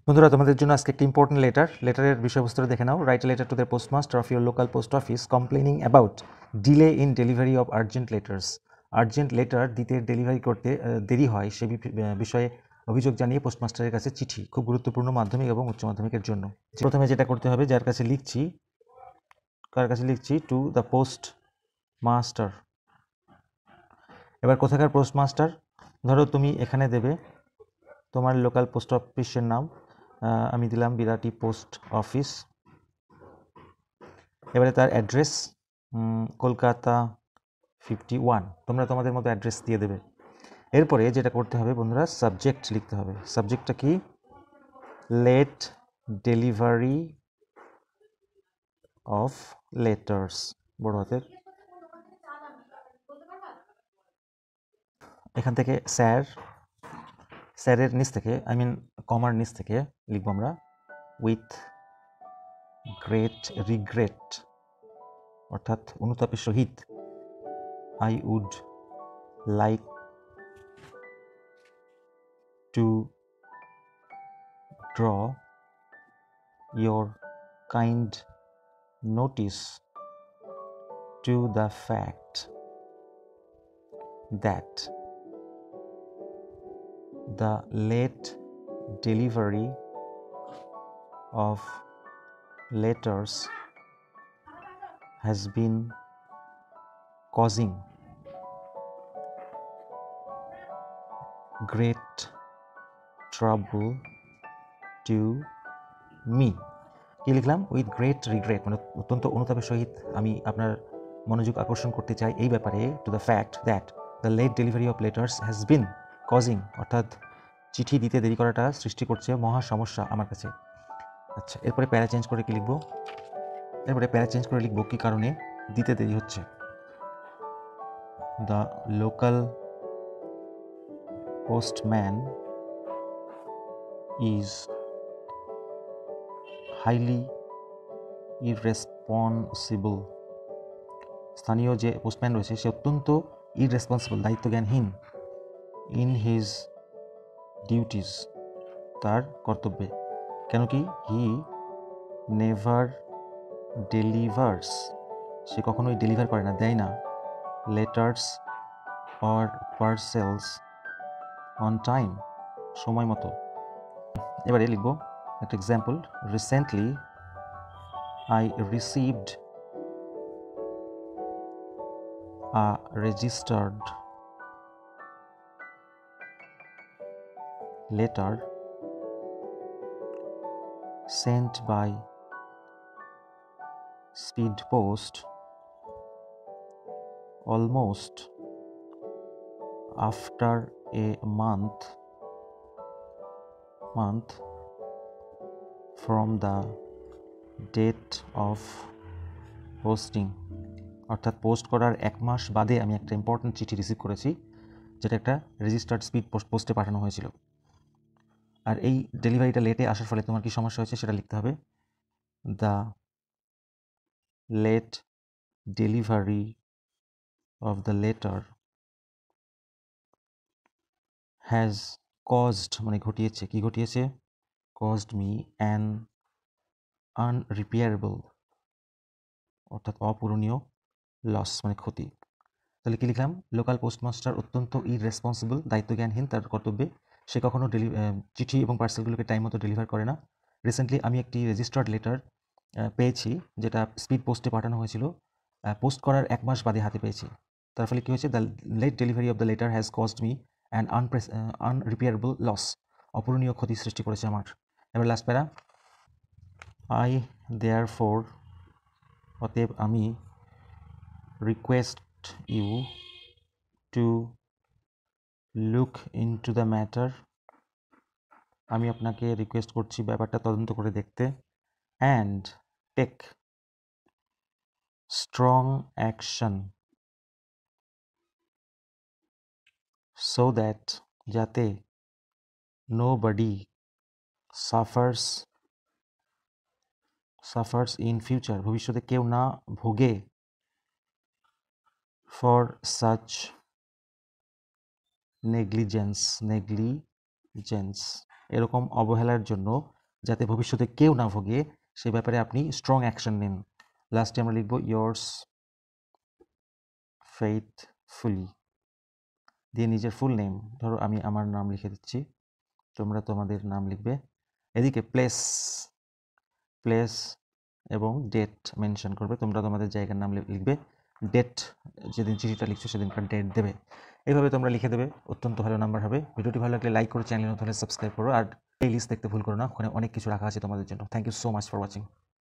বন্ধুরা তোমাদের জন্য আজকে একটা ইম্পর্টেন্ট লেটারের বিষয়বস্তুটা দেখে নাও। Write a letter to the postmaster of your local post office complaining about delay in delivery of urgent letters. Urgent letter দিতে ডেলিভারি করতে দেরি হয় সে বিষয়ে অভিযোগ জানিয়ে পোস্টমাস্টারের কাছে চিঠি। খুব গুরুত্বপূর্ণ মাধ্যমিক এবং উচ্চ মাধ্যমিকের জন্য। প্রথমে যেটা করতে হবে, কার কাছে লিখছি টু দ্য পোস্ট মাস্টার। এবার কোথাকার পোস্টমাস্টার? ধরো তুমি এখানে দেবে তোমার লোকাল পোস্ট অফিসের নাম, আমি দিলাম বিরাটি পোস্ট অফিস। এবারে তার অ্যাড্রেস কলকাতা 51। তোমরা তোমাদের মতো অ্যাড্রেস দিয়ে দেবে। এরপরে যেটা করতে হবে বন্ধুরা, সাবজেক্ট লিখতে হবে। সাবজেক্টটা কি? লেট ডেলিভারি অফ লেটার্স, বড় হাতের। এখান থেকে স্যারের নিচ থেকে, কমার নিচ থেকে লিখবো আমরা উইথ গ্রেট রিগ্রেট, অর্থাৎ অনুতাপের সহিত। I would like to draw your kind notice to the fact that the late delivery of letters has been causing great trouble to me. কি লিখলাম? উইথ গ্রেট রিগ্রেট, মানে অত্যন্ত অনুতাপের সহিত আমি আপনার মনোযোগ আকর্ষণ করতে চাই এই ব্যাপারে, to the fact that the late delivery of letters has been causing, অর্থাৎ চিঠি দিতে দেরি করাটা সৃষ্টি করছে মহা সমস্যা আমার কাছে। আচ্ছা, এরপরে প্যারা চেঞ্জ করে কি লিখবো? কি কারণে দিতে দেরি হচ্ছে। The local postman is highly irresponsible. স্থানীয় যে পোস্টম্যান রয়েছে সে অত্যন্ত ইররেসপন্সিবল, দায়িত্বজ্ঞানহীন। ইন হিজ ডিউটিস, তার কর্তব্যে। কেন কি? হি নেভার ডেলিভার্স, সে কখনোই ডেলিভার করে না, দেয় না, letters or parcels on time, সময় মতো। এবারে লিখবো একটা example. Recently I received a registered letter sent by speed post almost after a month from the date of posting, অর্থাৎ পোস্ট করার 1 মাস বাদে আমি একটা ইম্পর্টেন্ট চিঠি রিসিভ করেছি, যেটা একটা রেজিস্টার্ড স্পিড পোস্টে পাঠানো হয়েছিল। আর এই ডেলিভারিটা লেটে আসার ফলে তোমার কি সমস্যা হয়েছে সেটা লিখতে হবে। The late delivery of the letter has caused, মানে ঘটিয়েছে, কি ঘটিয়েছে? কজড মি অ্যান আনরিপেয়ারেবল, অর্থাৎ অপূরণীয় লস, মানে ক্ষতি। তাহলে কি লিখলাম? লোকাল পোস্টমাস্টার অত্যন্ত ইররেসপন্সিবল, দায়িত্বজ্ঞানহীন তার কর্তব্যে। সে কখনো চিঠি এবং পার্সেলগুলোকে টাইম মতো ডেলিভার করে না। রিসেন্টলি আমি একটি রেজিস্টার্ড লেটার পেয়েছি, যেটা স্পিড পোস্টে পাঠানো হয়েছিল, পোস্ট করার 1 মাস বাদে হাতে পেয়েছি। তার ফলে কী হয়েছে? The late delivery of the letter has caused me an unrepairable loss, অপূরণীয় ক্ষতি সৃষ্টি করেছে আমার। এবার লাস্ট প্যারা, আই দেয়ারফোর, অতএব আমি, request you to look into the matter, আমি আপনাকে রিকোয়েস্ট করছি ব্যাপারটা তদন্ত করে দেখতে। And take strong action, so that, যাতে, নোবডি সাফার্স ইন ফিউচার, ভবিষ্যতে কেউ না ভোগে, ফর সাচ নেগলিজেন্স, এরকম অবহেলার জন্য যাতে ভবিষ্যতে কেউ না ভোগে সে ব্যাপারে আপনি স্ট্রং অ্যাকশন নিন। লাস্টে আমরা লিখব yours faithfully দিয়ে নিজের ফুল নেম, ধরো আমি আমার নাম লিখে দিচ্ছি, তোমরা তোমাদের নাম লিখবে। এদিকে প্লেস এবং ডেট মেনশন করবে, তোমরা তোমাদের জায়গার নাম লিখবে, ডেট যেদিন চিঠিটা লিখছো সেদিনকার ডেট দেবে। এইভাবে তোমরা লিখে দেবে, অত্যন্ত ভালো নাম্বার হবে। ভিডিওটি ভালো লাগলে লাইক করো, চ্যানেল নতুন হলে সাবস্ক্রাইব করো, আর প্লে লিস্ট দেখতে ভুল করো না, ওখানে অনেক কিছু রাখা আছে তোমাদের জন্য। Thank you so much for watching.